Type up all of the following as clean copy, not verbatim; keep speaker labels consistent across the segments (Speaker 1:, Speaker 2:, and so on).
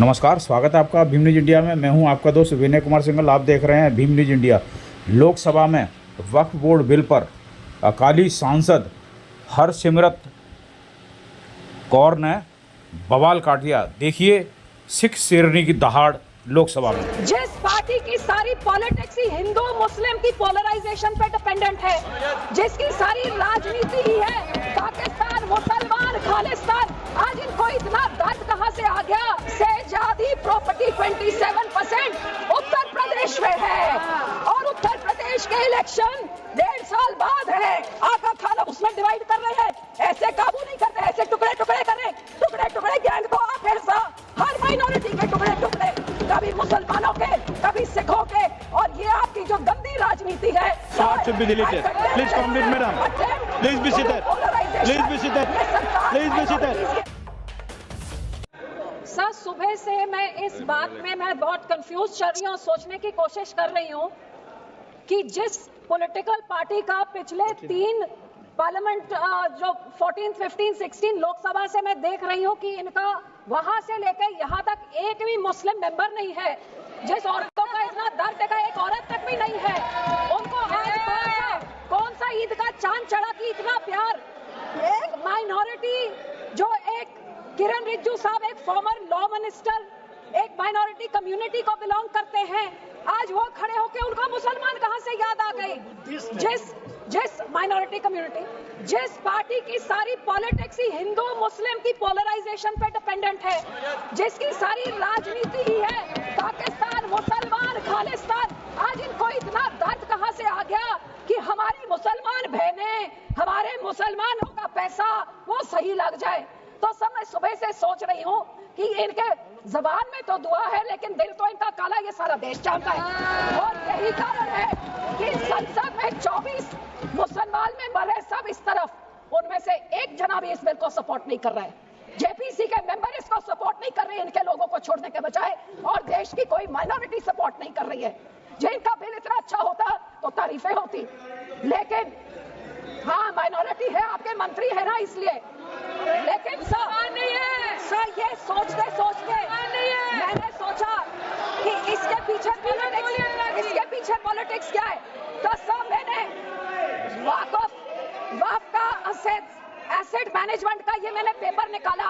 Speaker 1: नमस्कार, स्वागत है आपका भीम न्यूज इंडिया में। मैं हूं आपका दोस्त विनय कुमार सिंघल। आप देख रहे हैं भीम न्यूज इंडिया। लोकसभा में वक्फ बोर्ड बिल पर अकाली सांसद हरसिमरत कौर ने बवाल काट दिया। देखिए सिख शेरनी की दहाड़ लोकसभा में।
Speaker 2: जिस पार्टी की सारी पॉलिटिक्स ही हिंदू मुस्लिम की पोलराइजेशन पे डिपेंडेंट है, जिसकी सारी राजनीति ही है पाकिस्तान मुसलमान खालिस्तान, आज इनको इतना दर्द कहां से आ गया? सेजादी प्रॉपर्टी 27% उत्तर प्रदेश में है और उत्तर प्रदेश के इलेक्शन 1.5 साल बाद है। आका खाना उसमें डिवाइड कर रहे हैं, ऐसे काबू नहीं करते, ऐसे टुकड़े टुकड़े कर रहे, टुकड़े टुकड़े गैंग को आप ऐसा हर माइनॉरिटी के टुकड़े टुकड़े, कभी मुसलमानों के कभी सिखों के, और ये आपकी जो गंदी राजनीति है।
Speaker 3: should be deleted. Please complete, madam. Please be seated. Please be seated. Please be seated.
Speaker 2: Sir, सुबह से मैं इस बात में मैं बहुत कंफ्यूज चल रही हूँ, सोचने की कोशिश कर रही हूँ कि जिस पॉलिटिकल पार्टी का पिछले 3 पार्लियामेंट जो 14, 15, 16 लोकसभा से मैं देख रही हूँ कि इनका वहां से लेकर यहाँ तक एक भी मुस्लिम मेंबर नहीं है। जिस औरतों का इतना दर्द का एक औरत तक भी नहीं है, उनको आज कौन सा ईद का चांद चढ़ा कि इतना प्यार? एक माइनॉरिटी जो एक किरण रिजिजू साहब एक फॉर्मर लॉ मिनिस्टर एक माइनॉरिटी कम्युनिटी को बिलोंग करते हैं, आज वो खड़े होकर उनका मुसलमान कहां से याद आ गई? जिस माइनॉरिटी कम्युनिटी, जिस पार्टी की सारी पॉलिटिक्स ही हिंदू मुस्लिम की पोलराइजेशन पे डिपेंडेंट है, जिसकी सारी राजनीति ही है पाकिस्तान मुसलमान खालिस्तान, आज इनको इतना दर्द कहां से आ गया कि हमारी मुसलमान बहनें, हमारे मुसलमानों का पैसा वो सही लग जाए? तो सब मैं सुबह से सोच रही हूँ कि इनके जबान में तो दुआ है लेकिन दिल तो इनका काला, ये सारा देश जानता है। और यही कारण है कि संसद में 24 मुसलमान मेंबर है, सब इस तरफ, उनमें से एक जना भी इस बिल को सपोर्ट नहीं कर रहा है। जेपीसी के मेंबर इसको सपोर्ट नहीं कर रहे हैं, इनके लोगों को छोड़ने के बजाय, और देश की कोई माइनॉरिटी सपोर्ट नहीं कर रही है। जिनका बिल इतना अच्छा होता तो तारीफें होती, लेकिन हाँ माइनॉरिटी है, आपके मंत्री है ना इसलिए, लेकिन सर ये सोचते सोचते मैंने सोचा कि इसके पीछे पॉलिटिक्स क्या है। तो सर मैंने वक्फ का एसेट मैनेजमेंट का ये मैंने पेपर निकाला,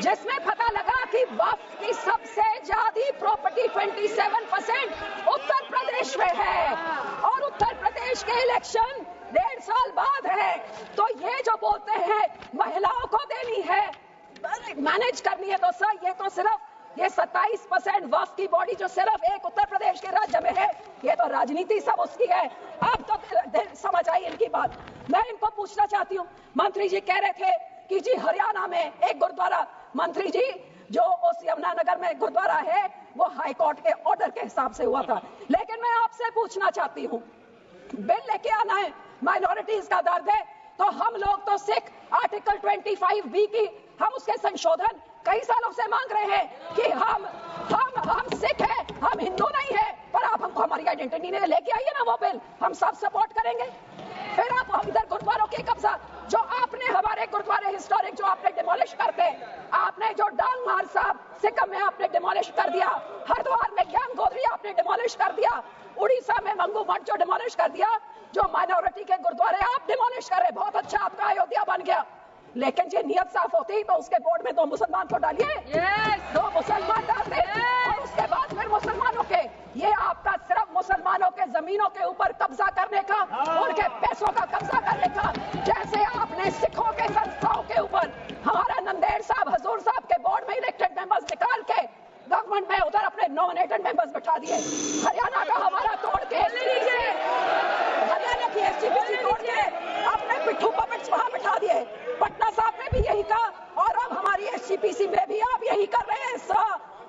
Speaker 2: जिसमें पता लगा कि वक्फ की सबसे ज्यादा प्रॉपर्टी 27% उत्तर प्रदेश में है और उत्तर प्रदेश के इलेक्शन 1.5 साल बाद है। तो ये जो बोलते हैं महिलाओं को देनी है, मैनेज करनी है, तो सर ये तो सिर्फ ये 27% वक्फ की बॉडी जो सिर्फ एक उत्तर प्रदेश के राज्य में है, ये तो राजनीति सब उसकी है। अब तो समझ आई इनकी बात। मैं इनको पूछना चाहती हूँ, मंत्री जी कह रहे थे कि जी हरियाणा में एक गुरुद्वारा, मंत्री जी जो उस यमुनानगर में गुरुद्वारा है वो हाई कोर्ट के ऑर्डर के हिसाब से हुआ था, लेकिन मैं आपसे पूछना चाहती हूँ, बिल लेके आना है, माइनॉरिटीज का दर्द है, तो हम लोग तो सिख आर्टिकल 25B की हम उसके संशोधन कई सालों से मांग रहे हैं कि हम सिख हैं, हम हिंदू नहीं है, पर आप हमको हमारी आइडेंटिटी नहीं लेके आइए ना वो बिल, हम सब सपोर्ट करेंगे। फिर आप हम इधर गुरुद्वारों के कब्जा, जो आपने हमारे गुरुद्वारे हिस्टोरिक जो आपने डिमोलिश करते, आपने जो डांग मार साहब सिक्किम में आपने डिमोलिश कर दिया, हरिद्वार में ज्ञान गोदरी आपने डिमोलिश कर दिया, उड़ीसा में मंगू मठ जो डिमोलिश कर दिया, जो माइनॉरिटी के गुरुद्वारे आप डिमोलिश कर रहे, बहुत अच्छा आपका अयोध्या बन गया, लेकिन ये नियत साफ होती तो उसके बोर्ड में 2 मुसलमान को डालिए, 2 मुसलमान डालते, और उसके बाद फिर मुसलमानों के, ये आपका सिर्फ मुसलमानों के जमीनों के ऊपर कब्जा करने का, उनके पैसों का कब्जा करने का, जैसे आपने सिखों के संस्थाओं के ऊपर हमारा नंदेड़ साहब हजूर साहब के बोर्ड में इलेक्टेड मेंबर्स निकाल के गवर्नमेंट में उधर अपने नॉमिनेटेड मेंबर्स बैठा दिए। हरियाणा का हमारा तोड़ के हरियाणा की एसजीपीसी तोड़ के अपने पिट्ठू पपेट्स वहां बैठा दिए। पटना साहब में भी यही कहा और अब हमारी एसजीपीसी में भी आप यही कर रहे हैं।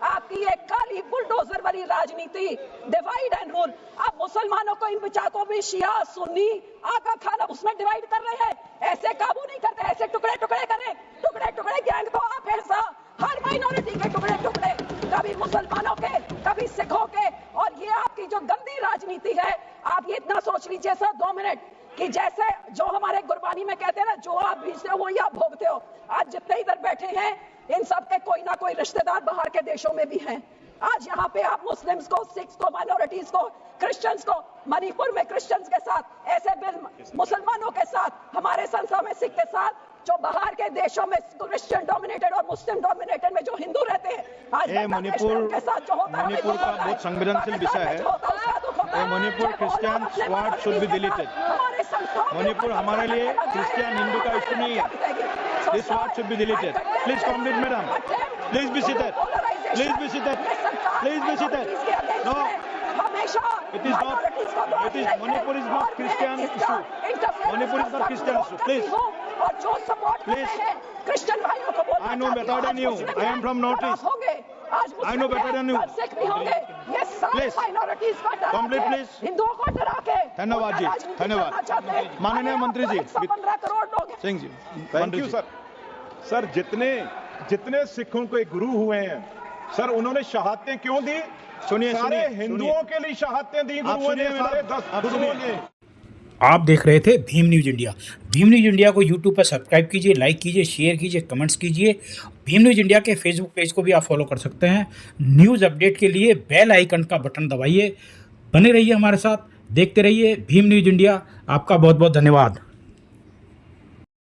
Speaker 2: आपकी एक काली बुलडोजर वाली राजनीति, डिवाइड एंड रूल। अब मुसलमानों को इन बिचारों में शिया सुन्नी आका खाना उसमें डिवाइड कर रहे हैं, ऐसे काबू नहीं करते, ऐसे टुकड़े टुकड़े करें, टुकड़े टुकड़े गैंग को आप ऐसा हर माइनॉरिटी के टुकड़े टुकड़े, कभी मुसलमानों के कभी सिखों के, और ये आपकी जो गंदी राजनीति है। आप ये इतना सोच लीजिए सर 2 मिनट कि जैसे जो हमारे गुरबानी में कहते हैं ना, जो आप बीजते हो वही आप भोगते हो। आज जितने इधर बैठे हैं इन सब के कोई ना कोई रिश्तेदार बाहर के देशों में भी हैं। आज यहाँ पे आप मुस्लिम्स को, सिख्स को, माइनॉरिटीज को, क्रिश्चियंस को, मणिपुर में क्रिश्चियंस के साथ ऐसे बिल मुसलमानों के साथ, हमारे संस्था में सिख के साथ, जो बाहर के देशों में क्रिश्चियन डोमिनेटेड और मुस्लिम डोमिनेटेड में जो हिंदू रहते हैं, आज
Speaker 3: ये मणिपुर
Speaker 2: के साथ जो होता है,
Speaker 3: मणिपुर का बहुत संवेदनशील विषय है। ये Manipur Christian word should be deleted. Manipur हमारे लिए क्रिश्चियन हिंदू का इशू नहीं है। This word should be deleted. Please complete madam, please be seated, please be seated, please be seated. No, it is not, it is, Manipur is not Christian issue. Manipur is not Christian issue. Please,
Speaker 2: और जो support
Speaker 3: Please.
Speaker 2: हैं Christian भाइयों को बोलना
Speaker 3: I know
Speaker 2: चाहिए,
Speaker 3: better than
Speaker 2: आज
Speaker 3: you.
Speaker 2: Muslim
Speaker 3: I am from North East.
Speaker 2: होंगे, आज
Speaker 3: I know better than you.
Speaker 2: कल सिख भी होंगे। ये सारे
Speaker 3: Please.
Speaker 2: माइनॉरिटीज को डरा
Speaker 3: Complete,
Speaker 2: के,
Speaker 3: please.
Speaker 2: हिंदुओं को डरा के
Speaker 3: धन्यवाद जी,
Speaker 2: राजनीति
Speaker 3: धन्यवाद।
Speaker 2: करना चाहते हैं।
Speaker 3: माननीय मंत्री जी,
Speaker 2: 115 करोड़ लोग हैं।
Speaker 3: सिंह जी,
Speaker 4: थैंक
Speaker 3: मंत्री
Speaker 4: यू
Speaker 3: जी।
Speaker 4: सर। सर जितने सिखों को एक गुरु हुए हैं सर, उन्होंने शहादतें क्यों दी?
Speaker 3: सुनिए,
Speaker 4: सारे
Speaker 3: सुनिए,
Speaker 4: हिंदुओं के लिए शहादतें दी
Speaker 3: आप
Speaker 4: गुरुओं ने,
Speaker 3: सुनिए
Speaker 4: सारे
Speaker 3: मेरा-
Speaker 4: 10
Speaker 3: आप
Speaker 4: गुरुओं
Speaker 3: सुनिए।
Speaker 4: ने।
Speaker 1: आप देख रहे थे Bhim news India. Bhim news India को यूट्यूब पर सब्सक्राइब कीजिए, लाइक कीजिए, शेयर कीजिए, कमेंट्स कीजिए। भीम न्यूज़ इंडिया के फेसबुक पेज को भी आप फॉलो कर सकते हैं। न्यूज़ अपडेट के लिए बेल आइकन का बटन दबाइए। बने रहिए हमारे साथ, देखते रहिए भीम न्यूज़ इंडिया। आपका बहुत बहुत धन्यवाद।